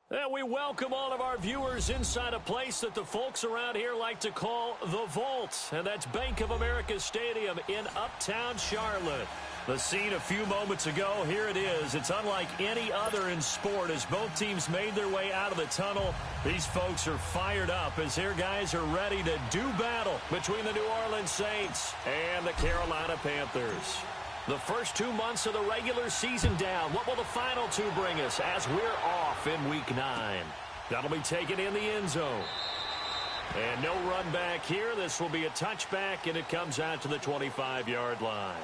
And we welcome all of our viewers inside a place that the folks around here like to call the Vault. And that's Bank of America Stadium in Uptown Charlotte. The scene a few moments ago, here it is. It's unlike any other in sport as both teams made their way out of the tunnel. These folks are fired up as their guys are ready to do battle between the New Orleans Saints and the Carolina Panthers. The first 2 months of the regular season down. What will the final two bring us as we're off in Week 9? That'll be taken in the end zone. And no run back here. This will be a touchback, and it comes out to the 25-yard line.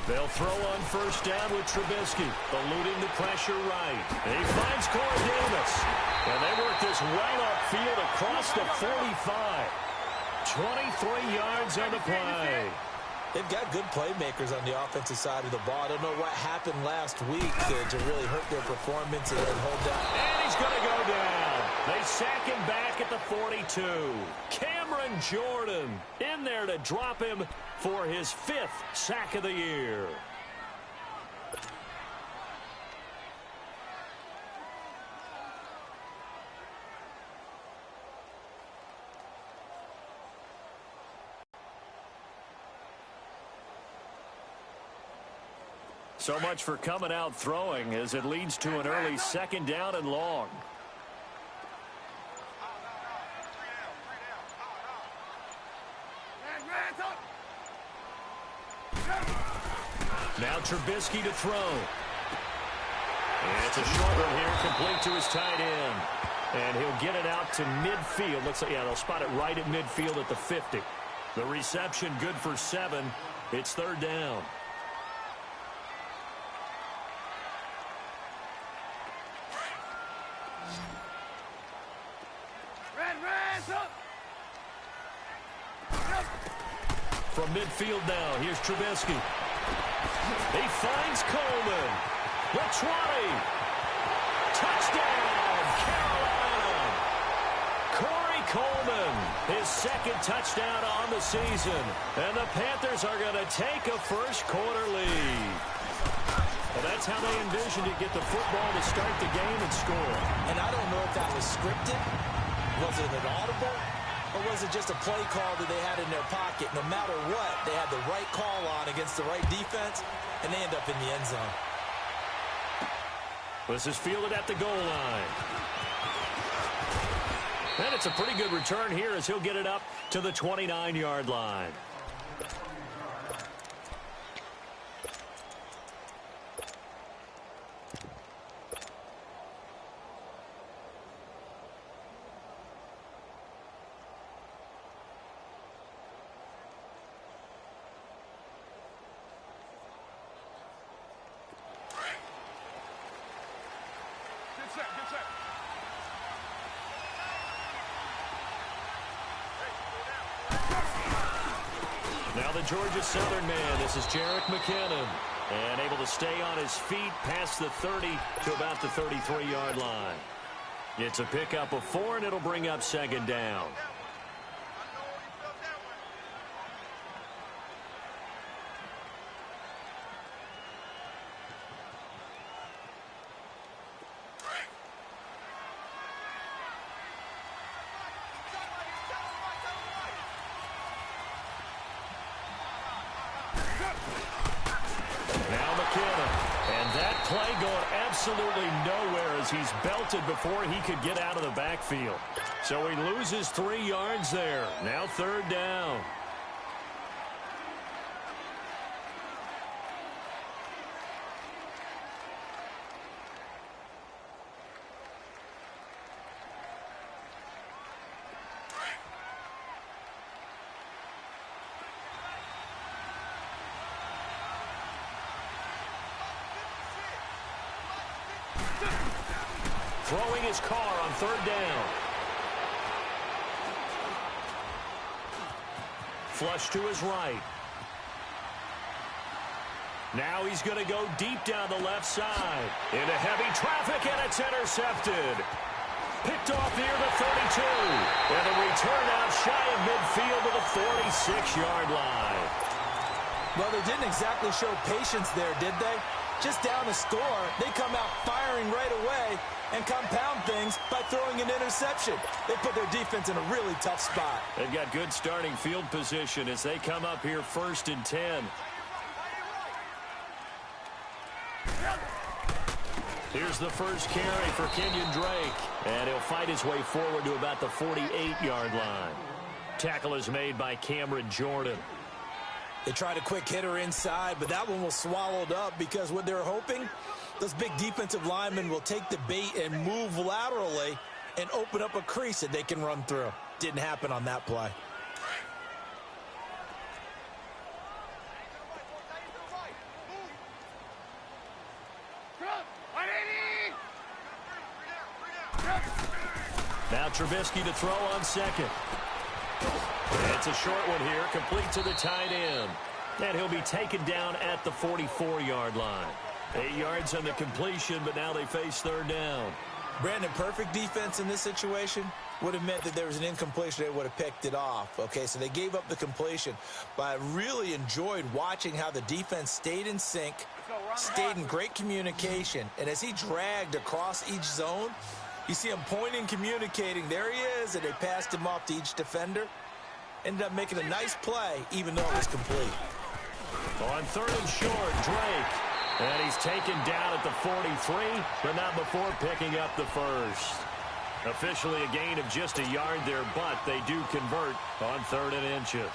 They'll throw on first down with Trubisky, eluding the pressure right. And he finds Corey Davis. And they work this well upfield across the 45. 23 yards on the play. They've got good playmakers on the offensive side of the ball. I don't know what happened last week to really hurt their performance and hold down. And he's going to go down. They sack him back at the 42. Cameron Jordan in there to drop him for his 5th sack of the year. So much for coming out throwing as it leads to an early second down and long. Now Trubisky to throw. And it's a short one here, complete to his tight end. And he'll get it out to midfield. Looks like, yeah, they'll spot it right at midfield at the 50. The reception good for 7. It's third down. From midfield now, here's Trubisky. He finds Coleman. The 20. Touchdown, Carolina. Corey Coleman, his 2nd touchdown on the season. And the Panthers are going to take a first-quarter lead. Well, that's how they envisioned it, get the football to start the game and score. And I don't know if that was scripted. Was it an audible? Or was it just a play call that they had in their pocket? No matter what, they had the right call on against the right defense, and they end up in the end zone. This is fielded at the goal line. And it's a pretty good return here as he'll get it up to the 29-yard line. Now the Georgia Southern man, this is Jerick McKinnon. And able to stay on his feet past the 30 to about the 33-yard line. It's a pickup of 4, and it'll bring up second down. Absolutely nowhere as he's belted before he could get out of the backfield. So he loses 3 yards there. Now third down. throwing his car on third down. Flush to his right. Now he's going to go deep down the left side. Into heavy traffic, and it's intercepted. Picked off near the 32. And a return out shy of midfield to the 46-yard line. Well, they didn't exactly show patience there, did they? Just down a score, they come out firing right away and compound things by throwing an interception. They put their defense in a really tough spot. They've got good starting field position as they come up here 1st and 10. Here's the first carry for Kenyon Drake. And he'll fight his way forward to about the 48-yard line. Tackle is made by Cameron Jordan. They tried a quick hitter inside, but that one was swallowed up because what they're hoping, those big defensive linemen will take the bait and move laterally and open up a crease that they can run through. Didn't happen on that play. Now Trubisky to throw on second. It's a short one here, complete to the tight end. And he'll be taken down at the 44-yard line. 8 yards on the completion, but now they face third down. Brandon, perfect defense in this situation would have meant that there was an incompletion. They would have picked it off. Okay, so they gave up the completion. But I really enjoyed watching how the defense stayed in sync, stayed in great communication. And as he dragged across each zone, you see him pointing, communicating. There he is, and they passed him off to each defender. Ended up making a nice play, even though it was complete. On third and short, Drake. And he's taken down at the 43, but not before picking up the first. Officially a gain of just a yard there, but they do convert on 3rd and inches.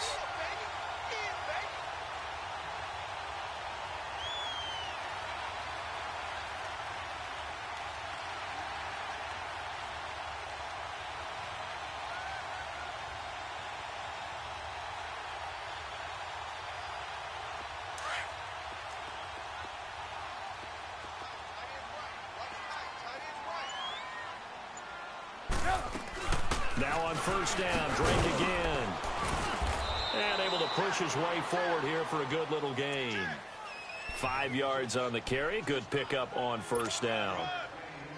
Now on first down, Drake again. And able to push his way forward here for a good little gain. 5 yards on the carry. Good pickup on first down.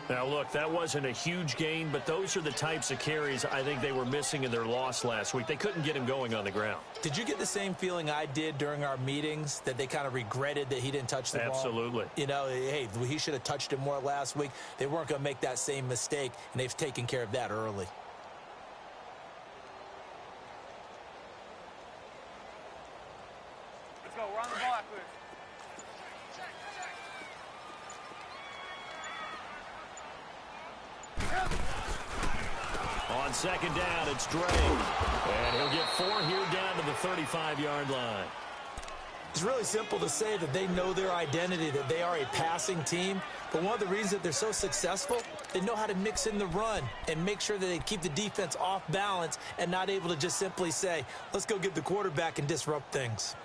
Now, look, that wasn't a huge gain, but those are the types of carries I think they were missing in their loss last week. They couldn't get him going on the ground. Did you get the same feeling I did during our meetings, that they kind of regretted that he didn't touch the ball? Absolutely. You know, hey, he should have touched it more last week. They weren't going to make that same mistake, and they've taken care of that early. Let's go. We're on the ball after this. On second down, it's Drake. And he'll get 4 here down to the 35-yard line. It's really simple to say that they know their identity, that they are a passing team. But one of the reasons that they're so successful, they know how to mix in the run and make sure that they keep the defense off balance and not able to just simply say, let's go get the quarterback and disrupt things.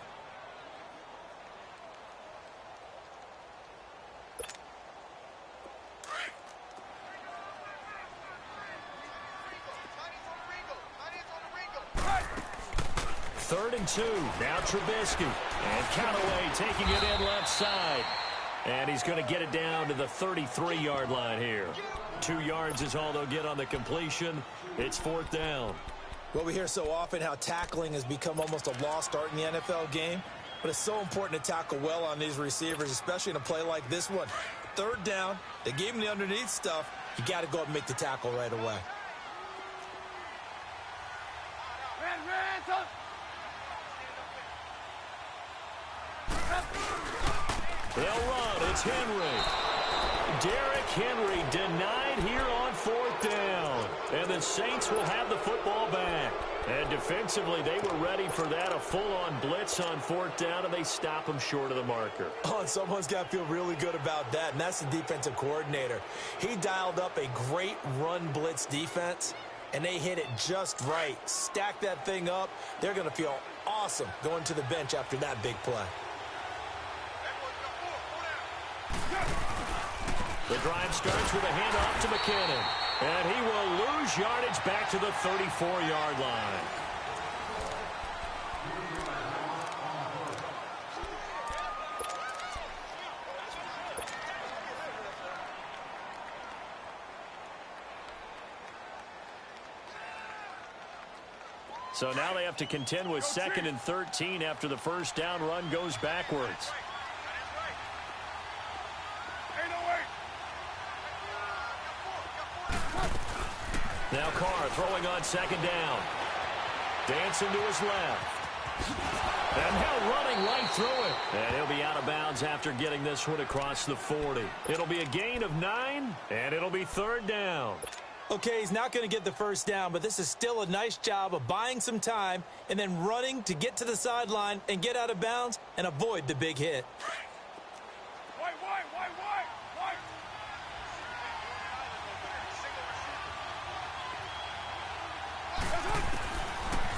Third and 2. Now Trubisky. And Callaway taking it in left side. And he's going to get it down to the 33-yard line here. 2 yards is all they'll get on the completion. It's 4th down. Well, we hear so often how tackling has become almost a lost art in the NFL game. But it's so important to tackle well on these receivers, especially in a play like this one. 3rd down. They gave him the underneath stuff. You got to go up and make the tackle right away. They'll run. It's Henry. Derrick Henry denied here on 4th down. And the Saints will have the football back. And defensively, they were ready for that. A full-on blitz on 4th down, and they stop him short of the marker. Oh, and someone's got to feel really good about that, and that's the defensive coordinator. He dialed up a great run blitz defense, and they hit it just right. Stack that thing up. They're going to feel awesome going to the bench after that big play. The drive starts with a handoff to McKinnon. And he will lose yardage back to the 34-yard line. So now they have to contend with 2nd and 13 after the first down run goes backwards. Now Carr throwing on 2nd down. Dancing to his left. And now running right through it. And he'll be out of bounds after getting this one across the 40. It'll be a gain of 9, and it'll be 3rd down. Okay, he's not going to get the first down, but this is still a nice job of buying some time and then running to get to the sideline and get out of bounds and avoid the big hit.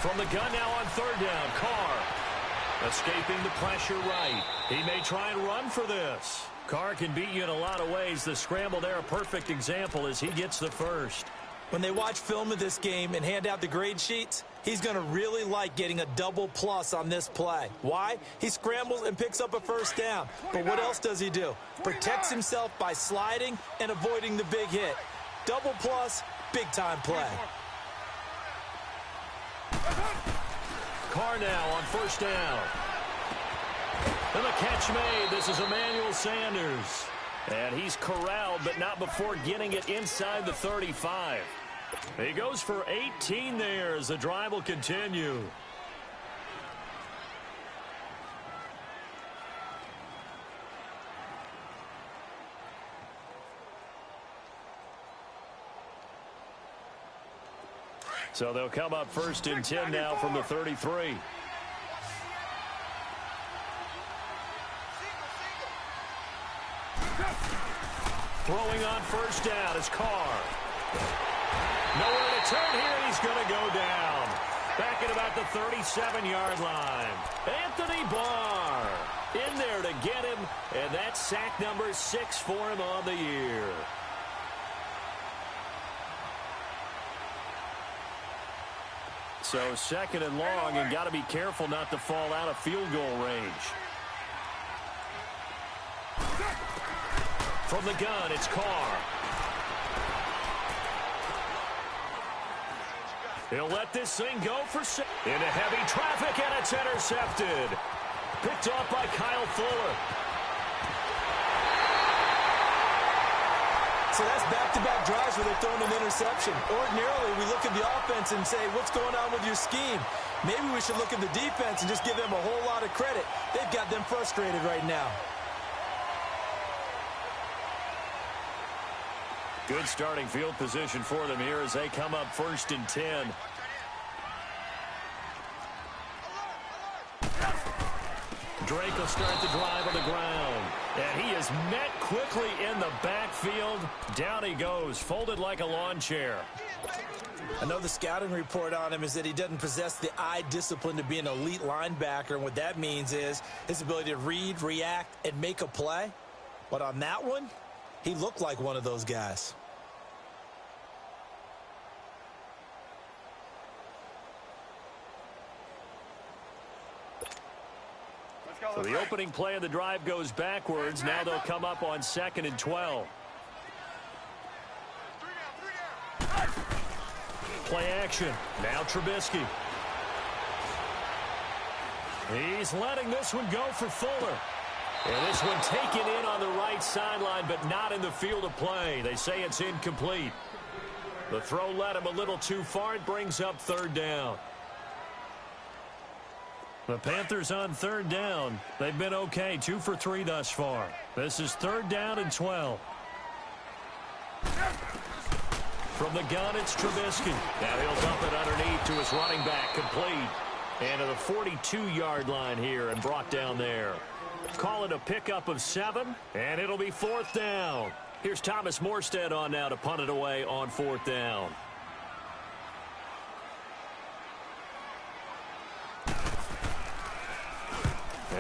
From the gun now on 3rd down, Carr escaping the pressure right. He may try and run for this. Carr can beat you in a lot of ways. The scramble there, a perfect example as he gets the first. When they watch film of this game and hand out the grade sheets, he's going to really like getting a double plus on this play. Why? He scrambles and picks up a first down. But what else does he do? Protects himself by sliding and avoiding the big hit. Double plus, big-time play. Carr now on 1st down. And the catch made. This is Emmanuel Sanders. And he's corralled, but not before getting it inside the 35. He goes for 18 there as the drive will continue. So they'll come up 1st and 10 now from the 33. Throwing on 1st down is Carr. Nowhere to turn here. He's going to go down. Back at about the 37-yard line. Anthony Barr in there to get him. And that's sack number 6 for him on the year. So 2nd and long, and got to be careful not to fall out of field goal range. From the gun, it's Carr. He'll let this thing go for 6. Into heavy traffic, and it's intercepted. Picked off by Kyle Fuller. So that's back-to-back drives where they're throwing an interception. Ordinarily, we look at the offense and say, what's going on with your scheme? Maybe we should look at the defense and just give them a whole lot of credit. They've got them frustrated right now. Good starting field position for them here as they come up 1st and 10. Drake will start the drive on the ground. And he is met quickly in the backfield. Down he goes, folded like a lawn chair. I know the scouting report on him is that he doesn't possess the eye discipline to be an elite linebacker. And what that means is his ability to read, react, and make a play. But on that one, he looked like one of those guys. So the opening play of the drive goes backwards. Now they'll come up on 2nd and 12. Play action. Now Trubisky. He's letting this one go for Fuller. And this one taken in on the right sideline, but not in the field of play. They say it's incomplete. The throw led him a little too far. It brings up 3rd down. The Panthers on 3rd down. They've been okay, 2 for 3 thus far. This is 3rd down and 12. From the gun, it's Trubisky. Now he'll dump it underneath to his running back, complete. And to the 42-yard line here and brought down there. Call it a pickup of 7, and it'll be 4th down. Here's Thomas Morstead on now to punt it away on 4th down.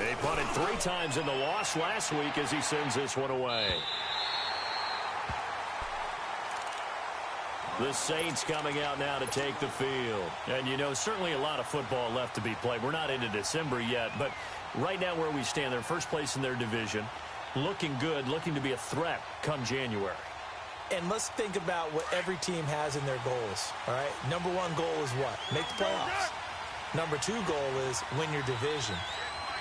He punted 3 times in the loss last week as he sends this one away. The Saints coming out now to take the field. And, you know, certainly a lot of football left to be played. We're not into December yet, but right now where we stand, they're first place in their division. Looking good, looking to be a threat come January. And let's think about what every team has in their goals, all right? Number one goal is what? Make the playoffs. Number two goal is win your division.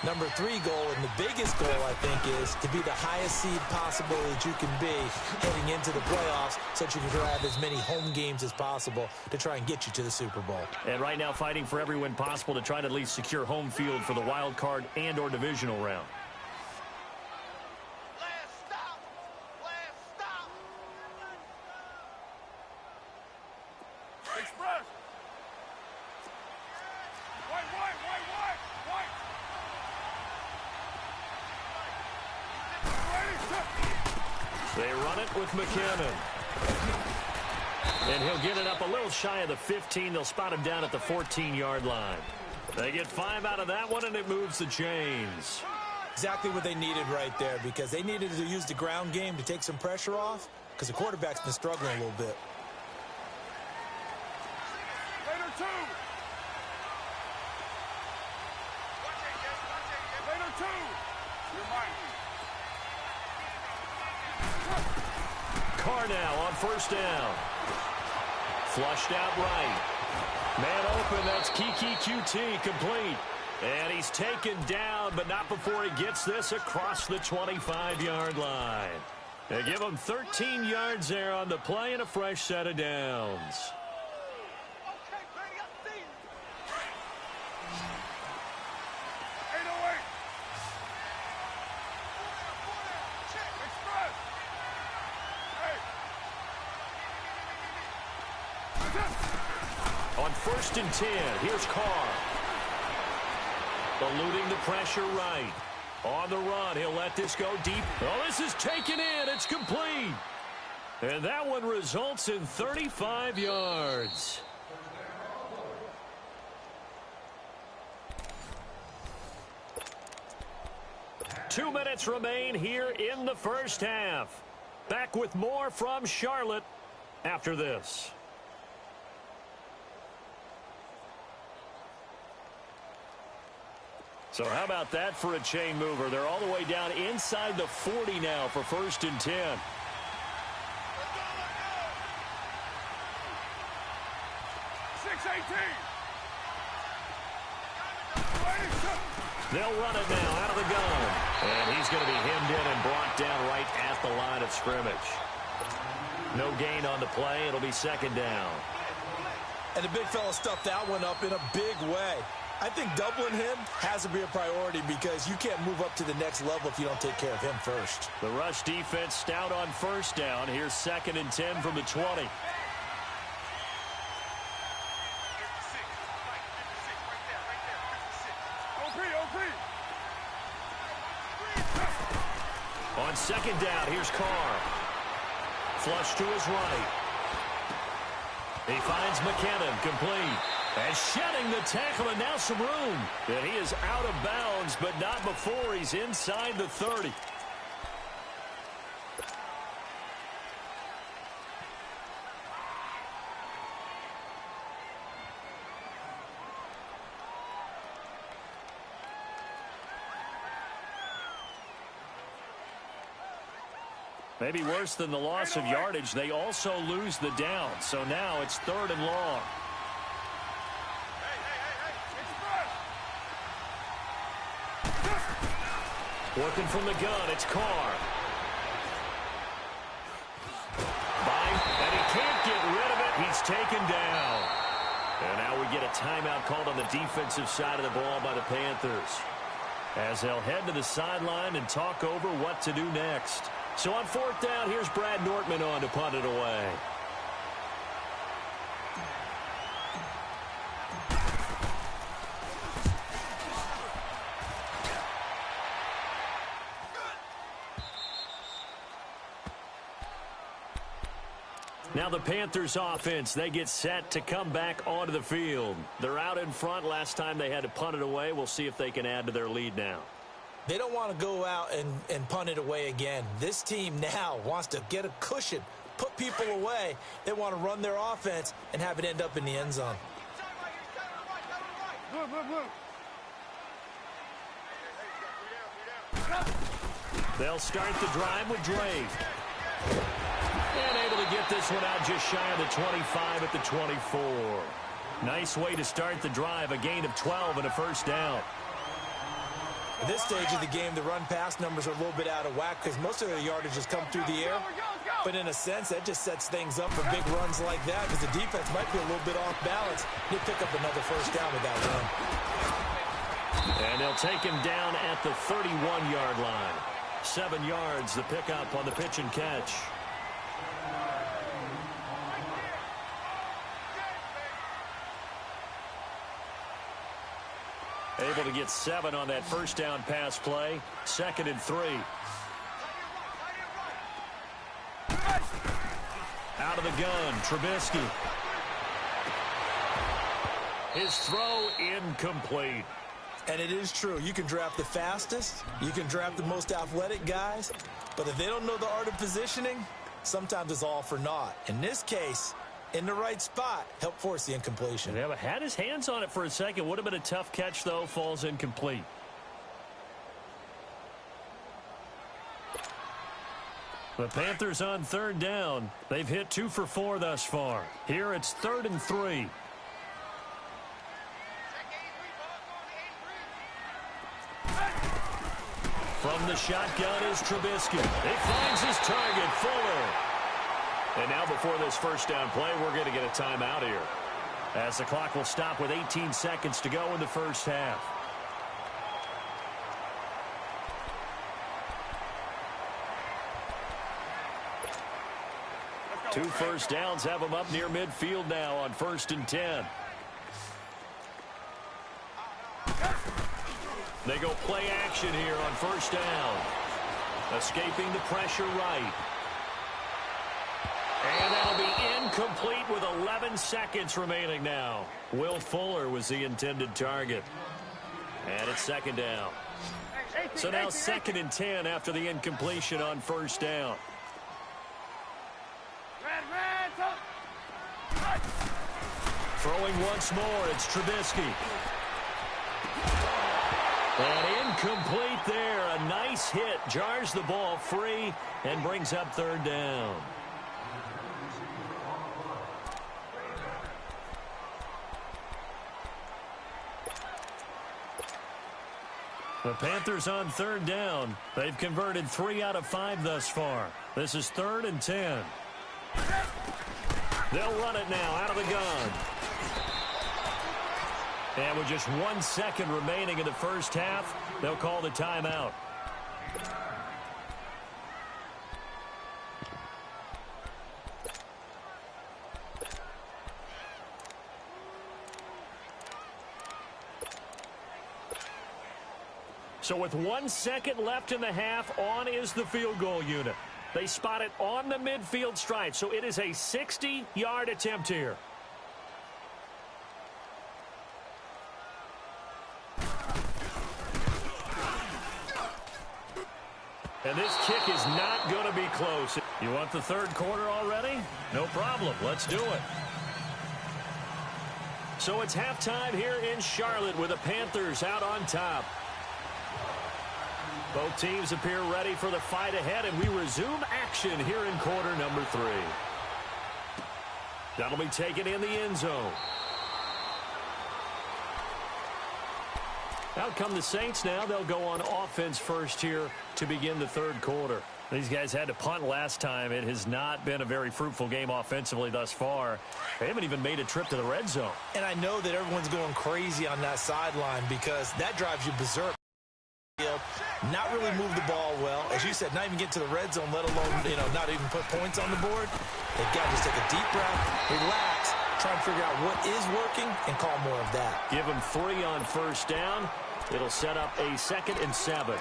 Number three goal, and the biggest goal, I think, is to be the highest seed possible that you can be heading into the playoffs so that you can have as many home games as possible to try and get you to the Super Bowl. And right now fighting for every win possible to try to at least secure home field for the wild card and or divisional round. They run it with McKinnon. And he'll get it up a little shy of the 15. They'll spot him down at the 14-yard line. They get 5 out of that one, and it moves the chains. Exactly what they needed right there, because they needed to use the ground game to take some pressure off, because the quarterback's been struggling a little bit. Later two. Later two. You're mine. Carr now on first down. Flushed out right. Man open, that's Kiki QT, complete. And he's taken down, but not before he gets this across the 25-yard line. They give him 13 yards there on the play and a fresh set of downs. On first and 10, here's Carr. Eluding the pressure right. On the run, he'll let this go deep. Oh, this is taken in. It's complete. And that one results in 35 yards. Two minutes remain here in the first half. Back with more from Charlotte after this. So how about that for a chain mover? They're all the way down inside the 40 now for first and 10. They'll run it now out of the gun. And he's going to be hemmed in and brought down right at the line of scrimmage. No gain on the play. It'll be second down. And the big fella stuffed that one up in a big way. I think doubling him has to be a priority because you can't move up to the next level if you don't take care of him first. The rush defense stout on first down. Here's second and 10 from the 20. On second down, here's Carr. Flush to his right. He finds McKinnon, complete. And shedding the tackle, and now some room. And he is out of bounds, but not before he's inside the 30. Maybe worse than the loss of yardage, they also lose the down. So now it's third and long. Working from the gun, it's Carr. And he can't get rid of it. He's taken down. And now we get a timeout called on the defensive side of the ball by the Panthers, as they'll head to the sideline and talk over what to do next. So on fourth down, here's Brad Nortman on to punt it away. Now the Panthers offense, they get set to come back onto the field. They're out in front. Last time they had to punt it away. We'll see if they can add to their lead now. They don't want to go out and punt it away again. This team now wants to get a cushion put people away. They want to run their offense and have it end up in the end zone. They'll start the drive with Drake. And able to get this one out just shy of the 25 at the 24. Nice way to start the drive, a gain of 12 and a first down. At this stage of the game, the run-pass numbers are a little bit out of whack because most of their yardage has come through the air. But in a sense, that just sets things up for big runs like that because the defense might be a little bit off balance. They pick up another first down with that run. And they'll take him down at the 31-yard line. 7 yards, the pickup on the pitch and catch. Able to get 7 on that first down pass play. 2nd and 3. Out of the gun, Trubisky. His throw incomplete. And it is true. You can draft the fastest. You can draft the most athletic guys. But if they don't know the art of positioning, sometimes it's all for naught. In this case, in the right spot, help force the incompletion. Yeah, but had his hands on it for a second. Would have been a tough catch, though. Falls incomplete. The Panthers on 3rd down. They've hit 2 for 4 thus far. Here it's 3rd and 3. From the shotgun is Trubisky. He finds his target, Fuller. And now before this first down play, we're going to get a timeout here, as the clock will stop with 18 seconds to go in the first half. Two first downs have them up near midfield now on 1st and 10. They go play action here on 1st down. Escaping the pressure right. And that'll be incomplete with 11 seconds remaining now. Will Fuller was the intended target. And it's 2nd down. So now 2nd and 10 after the incompletion on 1st down. Throwing once more, it's Trubisky. And incomplete there. A nice hit. Jars the ball free and brings up 3rd down. The Panthers on 3rd down. They've converted 3 out of 5 thus far. This is 3rd and 10. They'll run it now out of the gun. And with just 1 second remaining in the first half, they'll call the timeout. So with 1 second left in the half, on is the field goal unit. They spot it on the midfield stripe, so it is a 60-yard attempt here. And this kick is not going to be close. You want the 3rd quarter already? No problem. Let's do it. So it's halftime here in Charlotte with the Panthers out on top. Both teams appear ready for the fight ahead, and we resume action here in quarter number 3. That'll be taken in the end zone. Out come the Saints now. They'll go on offense first here to begin the 3rd quarter. These guys had to punt last time. It has not been a very fruitful game offensively thus far. They haven't even made a trip to the red zone. And I know that everyone's going crazy on that sideline because that drives you berserk. Not really move the ball well. As you said, not even get to the red zone, let alone, not even put points on the board. They've got to just take a deep breath, relax, try and figure out what is working, and call more of that. Give them 3 on first down. It'll set up a 2nd and 7.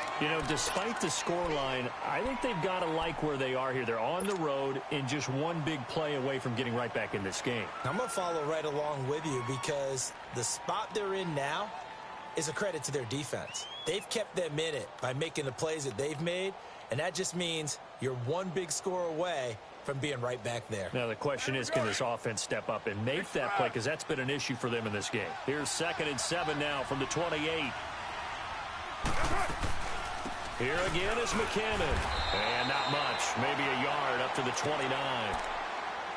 Despite the scoreline, I think they've got to like where they are here. They're on the road and just one big play away from getting right back in this game. I'm going to follow right along with you because the spot they're in now is a credit to their defense. They've kept them in it by making the plays that they've made, and that just means you're one big score away from being right back there. Now the question is, can this offense step up and make that play? Because that's been an issue for them in this game. Here's 2nd and 7 now from the 28. Here again is McKinnon. And not much. Maybe a yard up to the 29.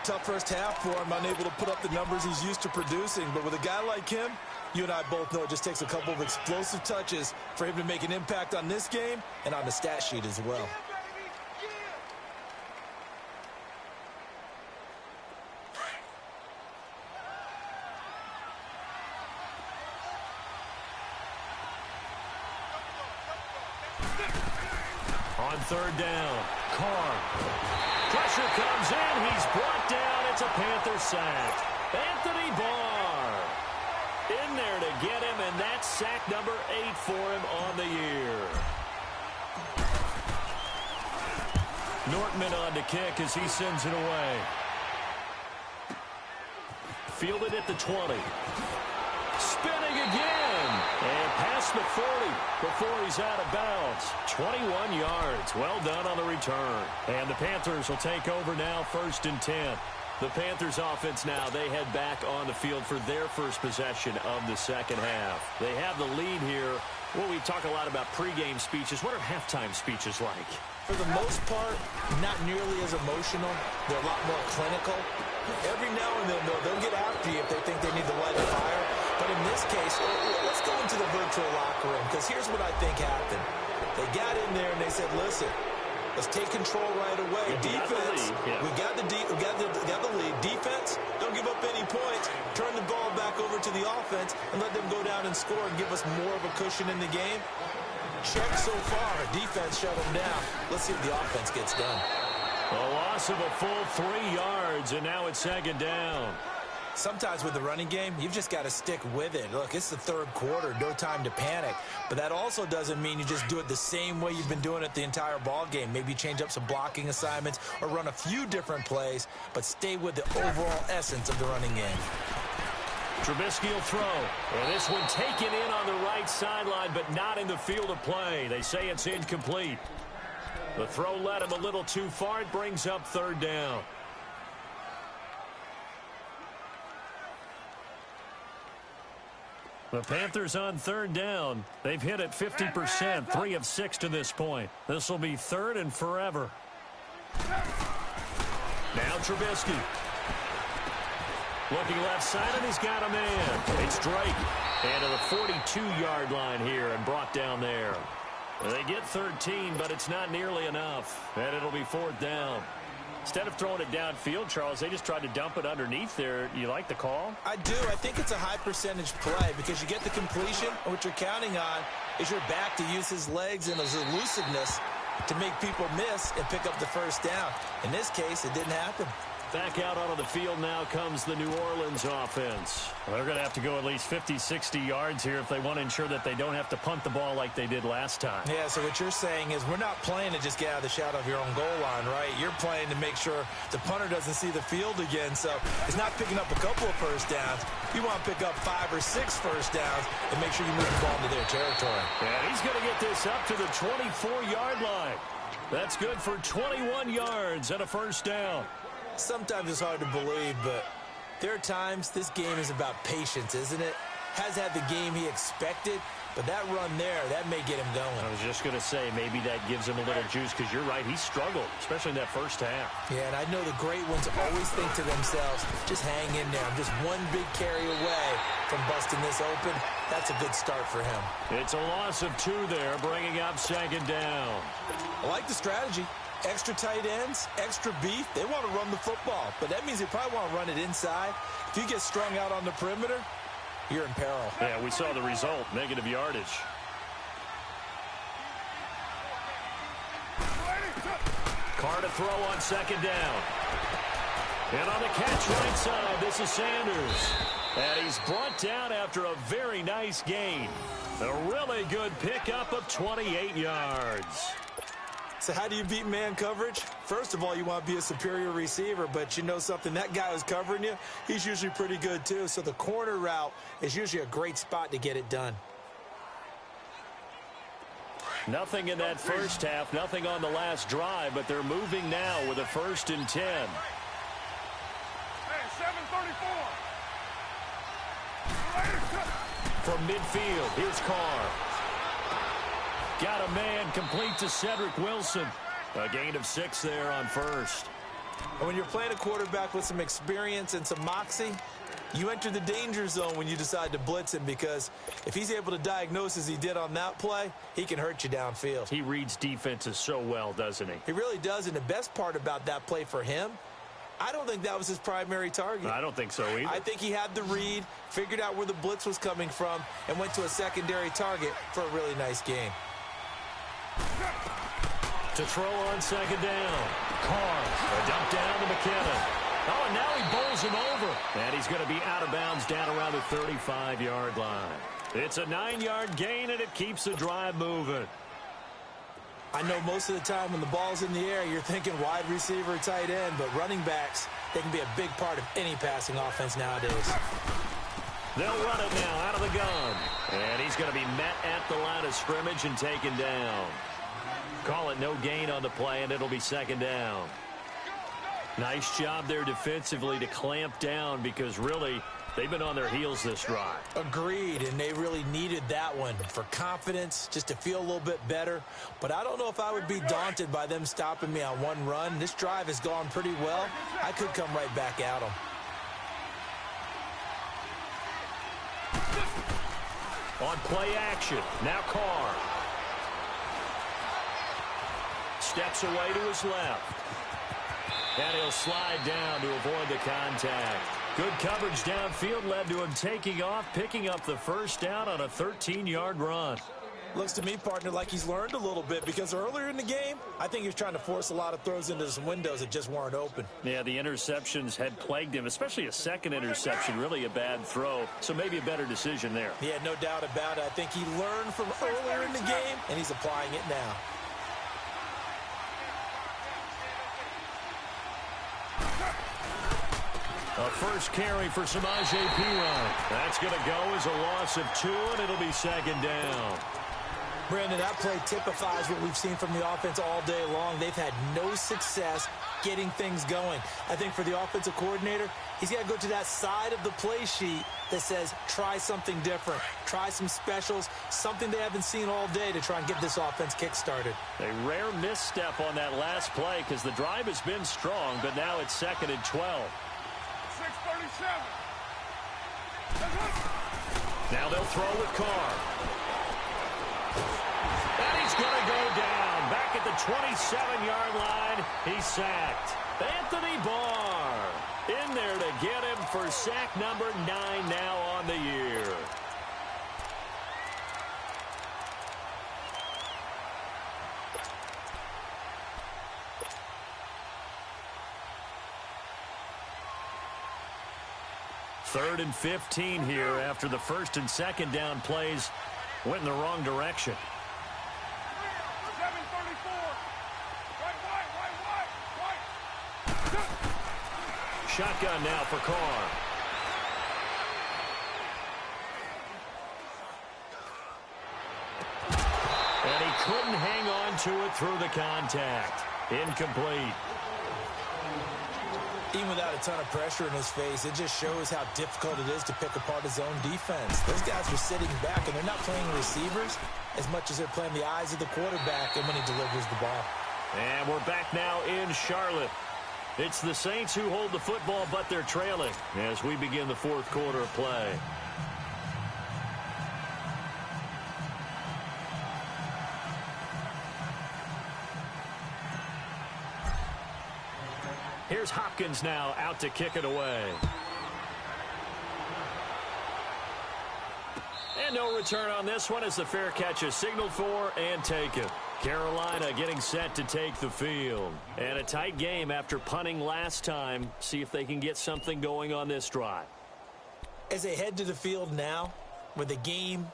Tough first half for him, unable to put up the numbers he's used to producing. But with a guy like him, you and I both know it just takes a couple of explosive touches for him to make an impact on this game and on the stat sheet as well. On 3rd down, Carr. Pressure comes in. He's brought down. It's a Panther sack. Anthony Barr in there to get him, and that's sack number 8 for him on the year. Nortman on to kick as he sends it away. Fielded at the 20. Spinning again. And past the 40 before he's out of bounds. 21 yards. Well done on the return. And the Panthers will take over now, 1st and 10. The Panthers offense now, they head back on the field for their first possession of the second half. They have the lead here. Well, we talk a lot about pregame speeches. What are halftime speeches like? For the most part, not nearly as emotional. They're a lot more clinical. Every now and then, though, they'll get after you if they think they need to light a fire. But in this case, let's go into the virtual locker room, because here's what I think happened. They got in there and they said, listen, let's take control right away. Defense, we got the lead. Defense, don't give up any points. Turn the ball back over to the offense and let them go down and score and give us more of a cushion in the game. Check so far. Defense shut them down. Let's see if the offense gets done. A loss of a full 3 yards, and now it's 2nd down. Sometimes with the running game, you've just got to stick with it. Look, it's the 3rd quarter, no time to panic. But that also doesn't mean you just do it the same way you've been doing it the entire ball game. Maybe change up some blocking assignments or run a few different plays, but stay with the overall essence of the running game. Trubisky will throw. And this one taken in on the right sideline, but not in the field of play. They say it's incomplete. The throw led him a little too far. It brings up 3rd down. The Panthers on 3rd down. They've hit it 50%, 3 of 6 to this point. This will be 3rd and forever. Now Trubisky. Looking left side, and he's got a man. It's Drake. And to the 42-yard line here and brought down there. They get 13, but it's not nearly enough. And it'll be 4th down. Instead of throwing it downfield, Charles, they just tried to dump it underneath there. You like the call? I do. I think it's a high-percentage play because you get the completion, and what you're counting on is your back to use his legs and his elusiveness to make people miss and pick up the 1st down. In this case, it didn't happen. Back out onto the field now comes the New Orleans offense. Well, they're going to have to go at least 50, 60 yards here if they want to ensure that they don't have to punt the ball like they did last time. Yeah, so what you're saying is we're not playing to just get out of the shadow of your own goal line, right? You're playing to make sure the punter doesn't see the field again. So it's not picking up a couple of 1st downs. You want to pick up 5 or 6 1st downs and make sure you move the ball into their territory. And he's going to get this up to the 24-yard line. That's good for 21 yards and a 1st down. Sometimes it's hard to believe, but there are times this game is about patience, isn't it? Has had the game he expected, but that run there, that may get him going. I was just going to say, maybe that gives him a little juice, because you're right, he struggled, especially in that 1st half. Yeah, and I know the great ones always think to themselves, just hang in there. I'm just one big carry away from busting this open. That's a good start for him. It's a loss of 2 there, bringing up 2nd down. I like the strategy. Extra tight ends, extra beef. They want to run the football, but that means they probably want to run it inside. If you get strung out on the perimeter, you're in peril. Yeah, we saw the result, negative yardage. Carr to throw on 2nd down. And on the catch right side, this is Sanders. And he's brought down after a very nice gain. A really good pickup of 28 yards. So how do you beat man coverage? First of all, you want to be a superior receiver, but you know something, that guy who's covering you, he's usually pretty good too. So the corner route is usually a great spot to get it done. Nothing in that first half, nothing on the last drive, but they're moving now with a 1st and 10. Hey, 7:34. From midfield, here's Carr. Got a man complete to Cedric Wilson. A gain of 6 there on 1st. And when you're playing a quarterback with some experience and some moxie, you enter the danger zone when you decide to blitz him, because if he's able to diagnose as he did on that play, he can hurt you downfield. He reads defenses so well, doesn't he? He really does, and the best part about that play for him, I don't think that was his primary target. I don't think so either. I think he had the read, figured out where the blitz was coming from, and went to a secondary target for a really nice game. To throw on 2nd down. Carr, a dump down to McKinnon. Oh, and now he bowls him over. And he's going to be out of bounds down around the 35-yard line. It's a 9-yard gain, and it keeps the drive moving. I know most of the time when the ball's in the air, you're thinking wide receiver, tight end, but running backs, they can be a big part of any passing offense nowadays. They'll run it now out of the gun. And he's going to be met at the line of scrimmage and taken down. Call it no gain on the play, and it'll be 2nd down. Nice job there defensively to clamp down, because really they've been on their heels this drive. Agreed, and they really needed that one for confidence, just to feel a little bit better. But I don't know if I would be daunted by them stopping me on one run. This drive has gone pretty well. I could come right back at them. On play action, now Carr. Steps away to his left. And he'll slide down to avoid the contact. Good coverage downfield led to him taking off, picking up the 1st down on a 13-yard run. Looks to me, partner, like he's learned a little bit, because earlier in the game, I think he was trying to force a lot of throws into some windows that just weren't open. Yeah, the interceptions had plagued him, especially a second interception, really a bad throw. So maybe a better decision there. Yeah, no doubt about it. I think he learned from earlier in the game, and he's applying it now. A 1st carry for Samaje Perine. That's going to go as a loss of 2, and it'll be 2nd down. Brandon, that play typifies what we've seen from the offense all day long. They've had no success getting things going. I think for the offensive coordinator, he's got to go to that side of the play sheet that says try something different, try some specials, something they haven't seen all day to try and get this offense kick-started. A rare misstep on that last play, because the drive has been strong, but now it's 2nd and 12. 6:37. Now they'll throw with Carr. And he's going to go down. Back at the 27-yard line, he's sacked. Anthony Barr in there to get him for sack number 9 now on the year. Third and 15 here after the 1st and 2nd down plays went in the wrong direction. 7:34. Right. Shotgun now for Carr. And he couldn't hang on to it through the contact. Incomplete. Even without a ton of pressure in his face, it just shows how difficult it is to pick apart his own defense. Those guys are sitting back, and they're not playing receivers as much as they're playing the eyes of the quarterback and when he delivers the ball. And we're back now in Charlotte. It's the Saints who hold the football, but they're trailing as we begin the 4th quarter of play. Here's Hopkins now out to kick it away. And no return on this one as the fair catch is signaled for and taken. Carolina getting set to take the field. And a tight game after punting last time. See if they can get something going on this drive. As they head to the field now, with the game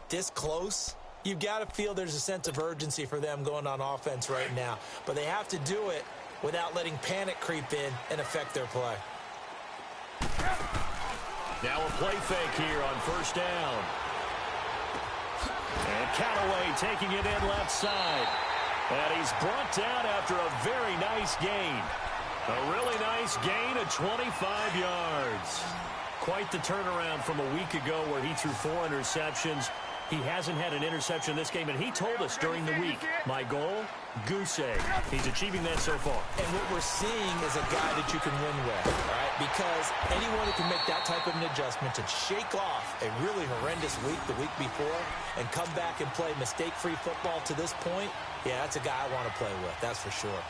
this close, you've got to feel there's a sense of urgency for them going on offense right now. But they have to do it without letting panic creep in and affect their play. Now a play fake here on 1st down. And Callaway taking it in left side. And he's brought down after a very nice gain. A really nice gain of 25 yards. Quite the turnaround from a week ago where he threw 4 interceptions. He hasn't had an interception this game, and he told us during the week, my goal, goose egg. He's achieving that so far. And what we're seeing is a guy that you can win with, all right? Because anyone who can make that type of an adjustment to shake off a really horrendous week the week before and come back and play mistake-free football to this point, yeah, that's a guy I want to play with, that's for sure.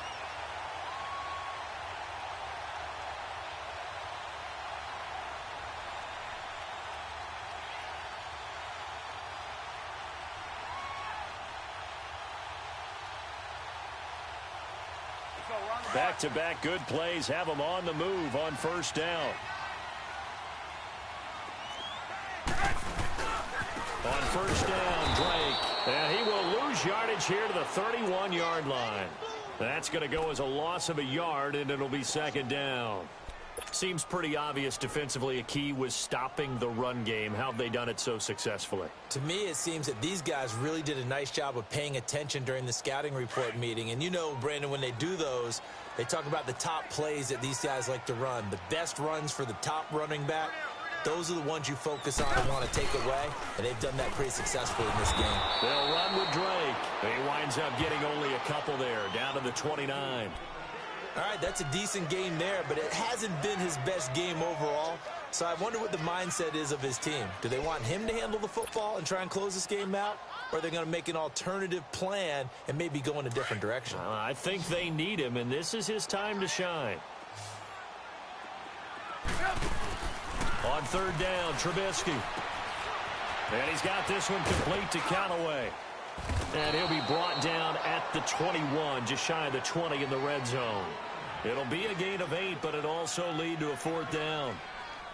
Back-to-back good plays have him on the move on first down. On first down, Drake. And he will lose yardage here to the 31-yard line. That's going to go as a loss of a yard, and it'll be second down. Seems pretty obvious defensively a key was stopping the run game. How have they done it so successfully? To me, it seems that these guys really did a nice job of paying attention during the scouting report meeting. And you know, Brandon, when they do those, they talk about the top plays that these guys like to run. The best runs for the top running back, those are the ones you focus on and want to take away. And they've done that pretty successfully in this game. They'll run with Drake. He winds up getting only a couple there, down to the 29. All right, that's a decent game there, but it hasn't been his best game overall. So I wonder what the mindset is of his team. Do they want him to handle the football and try and close this game out? Or are they going to make an alternative plan and maybe go in a different direction? I think they need him, and this is his time to shine. On third down, Trubisky. And he's got this one complete to Callaway. And he'll be brought down at the 21, just shy of the 20 in the red zone. It'll be a gain of 8, but it'll also lead to a fourth down.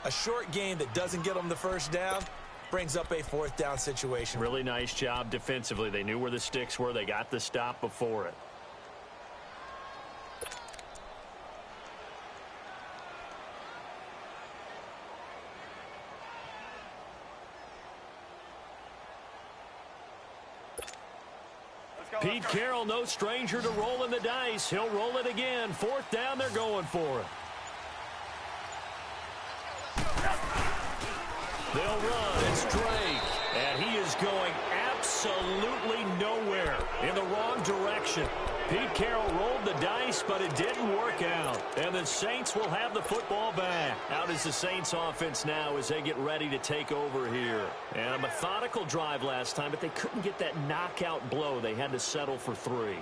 A short game that doesn't get them the first down brings up a fourth down situation. Really nice job defensively. They knew where the sticks were. They got the stop before it. Pete Carroll, no stranger to rolling the dice. He'll roll it again. Fourth down, they're going for it. They'll run. It's Drake. And he is going absolutely nowhere, in the wrong direction. Pete Carroll rolled the dice, but it didn't work out. And the Saints will have the football back. Out is the Saints offense now as they get ready to take over here. And a methodical drive last time, but they couldn't get that knockout blow. They had to settle for 3.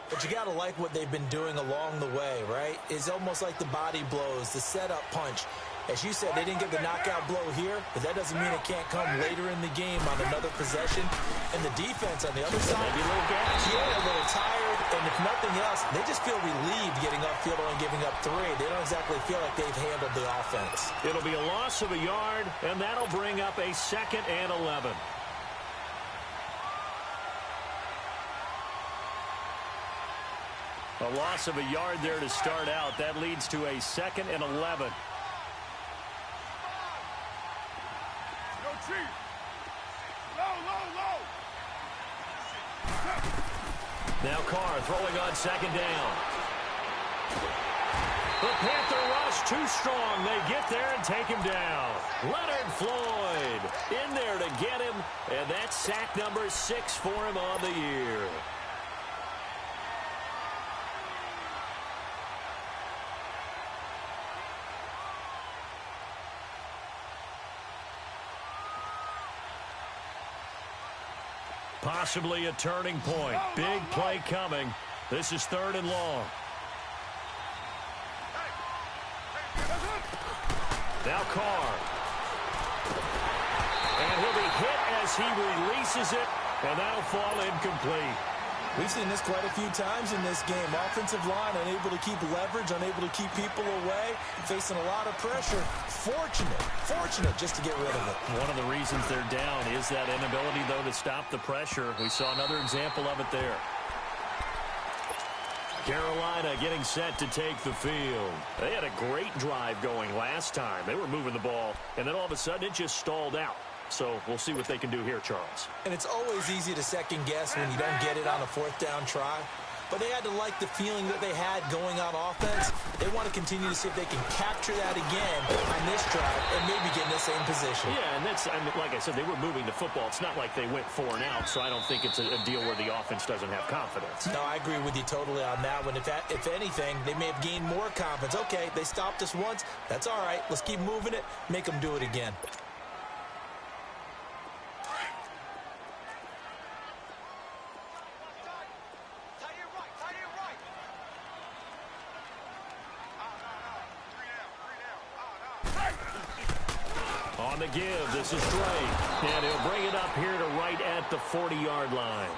But you got to like what they've been doing along the way, right? It's almost like the body blows, the setup punch. As you said, they didn't get the knockout blow here, but that doesn't mean it can't come later in the game on another possession. And the defense on the other side, maybe a little gas. Yeah, a little tired, and if nothing else, they just feel relieved getting upfield and giving up 3. They don't exactly feel like they've handled the offense. It'll be a loss of a yard, and that'll bring up a 2nd and 11. A loss of a yard there to start out. That leads to a 2nd and 11. Now Carr throwing on 2nd down. The Panther rush too strong. They get there and take him down. Leonard Floyd in there to get him, and that's sack number 6 for him on the year. Possibly a turning point. Big play coming. This is 3rd and long. Now Carr. And he'll be hit as he releases it, and that'll fall incomplete. We've seen this quite a few times in this game. Offensive line unable to keep leverage, unable to keep people away, facing a lot of pressure. Fortunate just to get rid of it. One of the reasons they're down is that inability, though, to stop the pressure. We saw another example of it there. Carolina getting set to take the field. They had a great drive going last time. They were moving the ball, and then all of a sudden it just stalled out. So we'll see what they can do here, Charles. And it's always easy to second guess when you don't get it on a fourth down try. But they had to like the feeling that they had going on offense. They want to continue to see if they can capture that again on this drive and maybe get in the same position. Yeah, and that's, I mean, like I said, they were moving the football. It's not like they went 4 and out, so I don't think it's a deal where the offense doesn't have confidence. No, I agree with you totally on that one. If anything, they may have gained more confidence. Okay, they stopped us once. That's all right. Let's keep moving it. Make them do it again. On the give, this is Drake, and he'll bring it up here to right at the 40-yard line.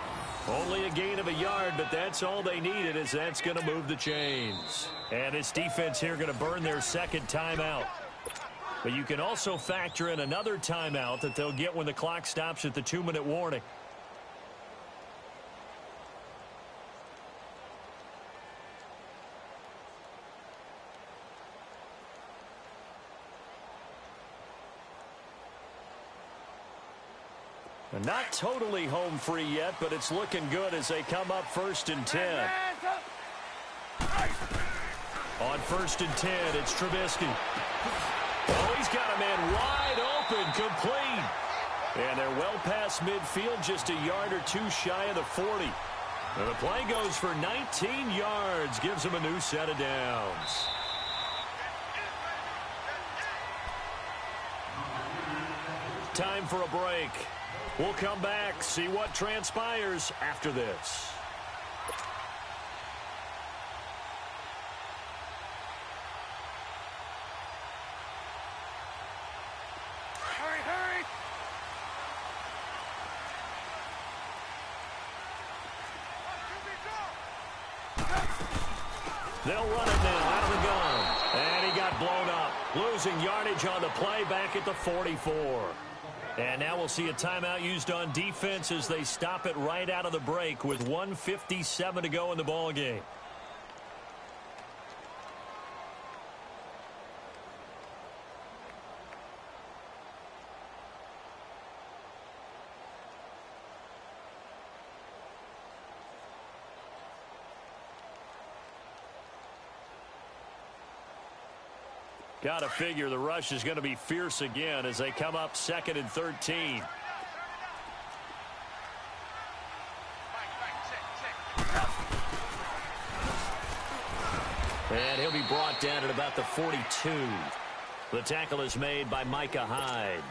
Only a gain of a yard, but that's all they needed, as that's going to move the chains. And this defense here going to burn their second timeout. But you can also factor in another timeout that they'll get when the clock stops at the 2-minute warning. Not totally home free yet, but it's looking good as they come up 1st and 10. On 1st and 10, it's Trubisky. Oh, he's got a man wide open, complete. And they're well past midfield, just a yard or 2 shy of the 40. And the play goes for 19 yards, gives them a new set of downs. Time for a break. We'll come back, see what transpires after this. Hurry, hurry! They'll run it now out of the gun. And he got blown up. Losing yardage on the play back at the 44. And now we'll see a timeout used on defense as they stop it right out of the break with 1:57 to go in the ball game. Got to figure the rush is going to be fierce again as they come up 2nd and 13. And he'll be brought down at about the 42. The tackle is made by Micah Hyde.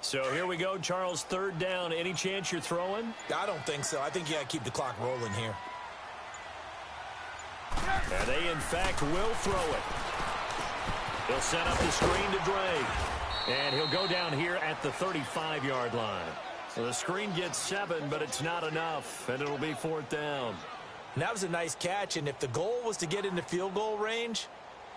So here we go, Charles, 3rd down. Any chance you're throwing? I don't think so. I think you got to keep the clock rolling here. And they, in fact, will throw it. He'll set up the screen to Drake. And he'll go down here at the 35-yard line. So the screen gets 7, but it's not enough, and it'll be 4th down. And that was a nice catch, and if the goal was to get into field goal range,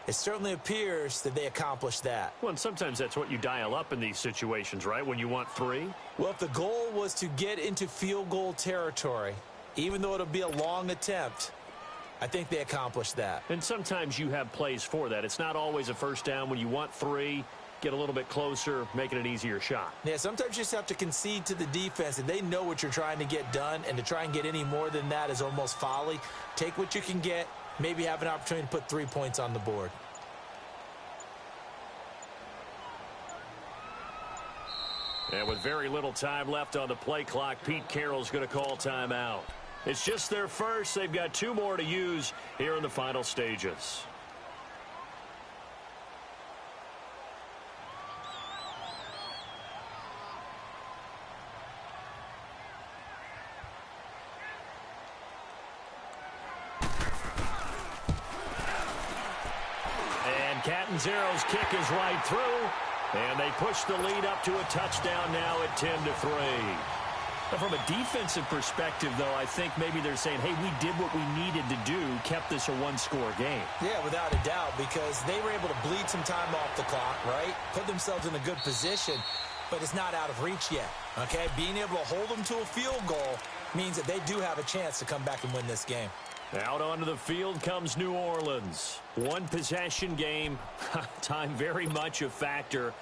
it certainly appears that they accomplished that. Well, and sometimes that's what you dial up in these situations, right, when you want 3? Well, if the goal was to get into field goal territory, even though it'll be a long attempt, I think they accomplished that. And sometimes you have plays for that. It's not always a 1st down. When you want 3, get a little bit closer, make it an easier shot. Yeah, sometimes you just have to concede to the defense, and they know what you're trying to get done, and to try and get any more than that is almost folly. Take what you can get. Maybe have an opportunity to put 3 points on the board. And with very little time left on the play clock, Pete Carroll's going to call timeout. It's just their first. They've got 2 more to use here in the final stages. Catanzaro's kick is right through, and they push the lead up to a touchdown now at 10-3. From a defensive perspective, though, I think maybe they're saying, hey, we did what we needed to do, kept this a one-score game. Yeah, without a doubt, because they were able to bleed some time off the clock, right? Put themselves in a good position, but it's not out of reach yet, okay? Being able to hold them to a field goal means that they do have a chance to come back and win this game. Out onto the field comes New Orleans. One-possession game, time very much a factor.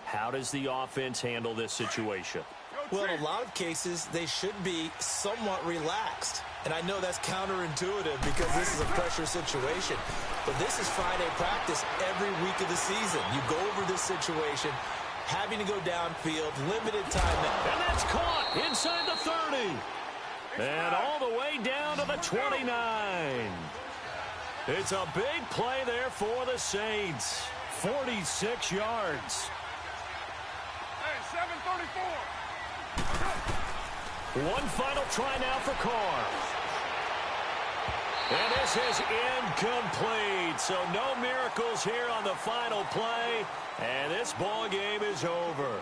How does the offense handle this situation? Well, in a lot of cases, they should be somewhat relaxed. And I know that's counterintuitive because this is a pressure situation. But this is Friday practice every week of the season. You go over this situation, having to go downfield, limited time. And that's caught inside the 30. And all the way down to the 29. It's a big play there for the Saints. 46 yards. Hey, 7:34. One final try now for Carr. And this is incomplete. So no miracles here on the final play. And this ball game is over.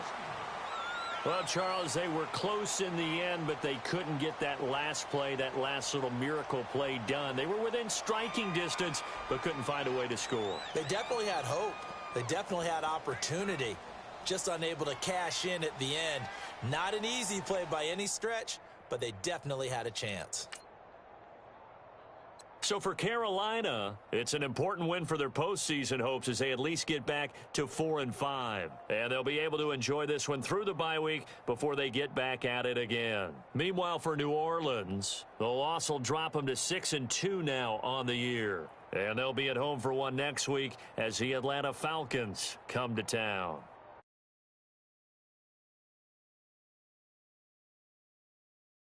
Well, Charles, they were close in the end, but they couldn't get that last play, that last little miracle play done. They were within striking distance, but couldn't find a way to score. They definitely had hope. They definitely had opportunity. Just unable to cash in at the end. Not an easy play by any stretch, but they definitely had a chance. So for Carolina, it's an important win for their postseason hopes as they at least get back to 4-5. And they'll be able to enjoy this one through the bye week before they get back at it again. Meanwhile, for New Orleans, the loss will drop them to 6-2 now on the year. And they'll be at home for one next week as the Atlanta Falcons come to town.